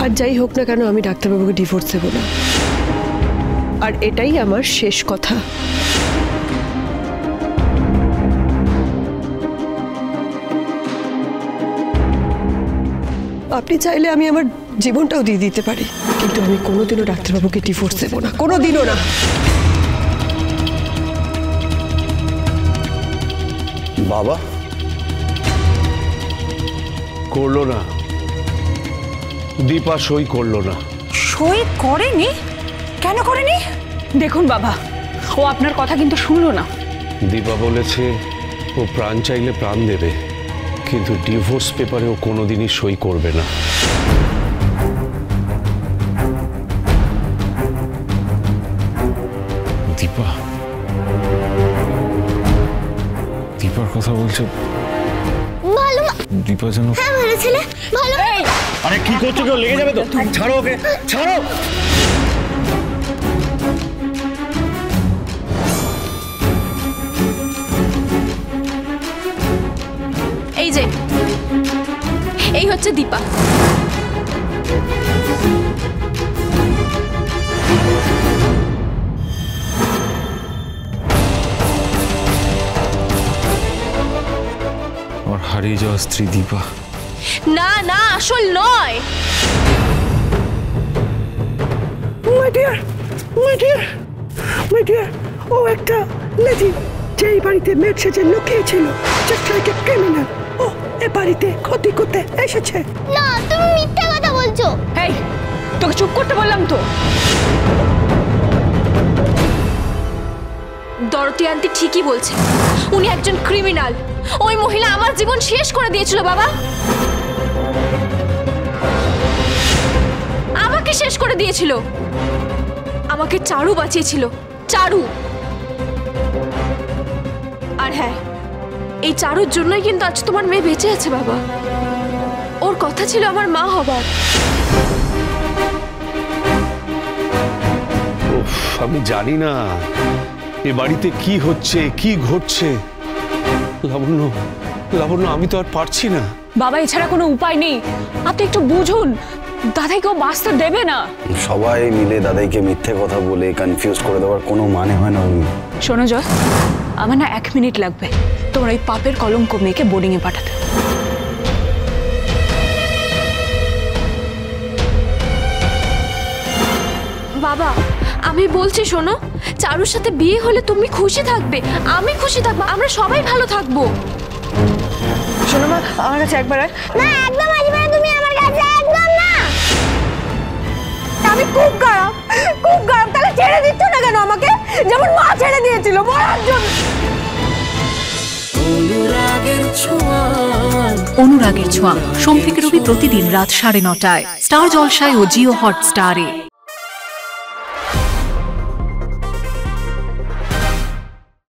আর যাই হোক না কেন আমি ডাক্তারবাবুকে ডিভোর্স দেব না, আর এটাই আমার শেষ কথা। আপনি চাইলে আমি আমার জীবনটাও দিয়ে দিতে পারি, কিন্তু আমি কোনোদিনও ডাক্তারবাবুকে ডিভোর্স দেব না, কোনোদিনও না। বাবা করলো না, দীপা সই করলো না। সই করেনি? কেন করেনি? দেখুন বাবা, ও আপনার কথা কিন্তু শুনলো না। দীপা বলেছে ও প্রাণ চাইলে প্রাণ দেবে, কিন্তু ডিভোর্স পেপারে ও কোনোদিনই সই করবে না। দীপা, দীপার কথা বলছে। ভালো দীপা যেন ভালো ছেলে, ভালো। আরে কি করছো? কেউ লেগে যাবে তো, ছাড়ো ওকে, ছাড়ো। এই যে এই হচ্ছে দীপা। আমার হারিয়ে যাওয়া স্ত্রী দীপা। না না, আসল নয়। My dear, my dear, my dear, ও একটা লেডি যেই বাড়িতে মেয়ের সেজে লুকিয়েছিল, জাস্ট লাইক এ ক্রিমিনাল। ও এ বাড়িতে ক্ষতি করতে এসেছে। না, তুমি মিথ্যা কথা বলছো। এই, তোকে চুপ করতে বললাম তো। দরতি আন্টি ঠিকই বলছে, উনি একজন ক্রিমিনাল। ওই মহিলা আমার জীবন শেষ করে দিয়েছিল বাবা, আমাকে শেষ করে দিয়েছিল। আমাকে চারু বাঁচিয়েছিল, চারু। আর হ্যাঁ, এই চারুর জন্যই কিন্তু আজ তোমার মেয়ে বেঁচে আছে বাবা। ওর কথা ছিল আমার মা হবার। আমি জানি না এ বাড়িতে কি হচ্ছে, কি ঘটছে। লাবণ্য, লাবণ্য, আমি তো আর পারছি না। বাবা, এছাড়া কোনো উপায় নেই। আপনি একটু বুঝুন, দাদাইকেও বাঁচতে দেবে না। সবাই মিলে দাদাইকে মিথ্যে কথা বলে কনফিউজ করে দেওয়ার কোনো মানে হয় না। শোনো জয়, আমার না 1 মিনিট লাগবে তোমার ওই পাপের কলঙ্ক মেয়েকে বোর্ডিংয়ে পাঠাতে। বাবা, আমি বলছি শোনো, চারুর সাথে বিয়ে হলে তুমি খুশি থাকবে, আমি খুশি থাকবো, আমরা সবাই ভালো থাকবো। শোনো মা, আমার কাছে একবার না, একদম আসবে না তুমি আমার কাছে, একদম না। আমি খুব খারাপ, খুব খারাপ। তাহলে ছেড়ে দিচ্ছ না কেন আমাকে, যেমন মা ছেড়ে দিয়েছিল মরার জন্য? অনুরাগের ছোঁয়া সোম থেকে রবি প্রতিদিন রাত 9:30টায় স্টার জলসায় ও জিও হটস্টারে।